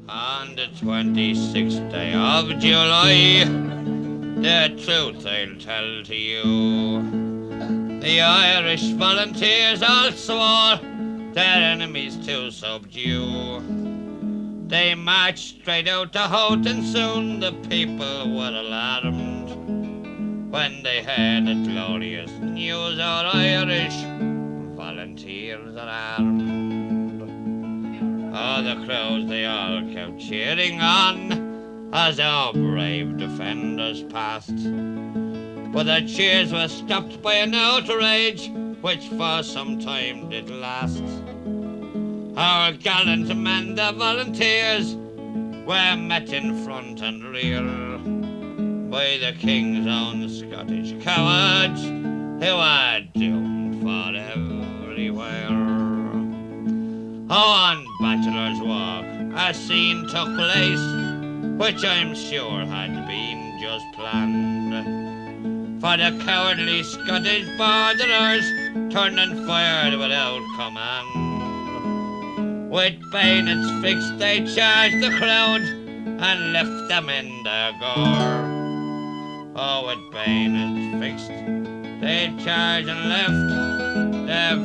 On the 26th day of July, the truth I'll tell to you. The Irish volunteers all swore their enemies to subdue. They marched straight out to Hout and soon the people were alarmed when they heard the glorious news our Irish volunteers are armed. Oh, the crowds they all kept cheering on as our brave defenders passed. But the cheers were stopped by an outrage which for some time did last. Our gallant men, the volunteers, were met in front and rear by the King's own Scottish cowards who are doomed for everywhere. Oh, on Bachelor's Walk a scene took place which I'm sure had been just planned. For the cowardly Scottish borderers turned and fired without command. With bayonets fixed they charged the crowd and left them in their gore. Oh, with bayonets fixed they charged and left their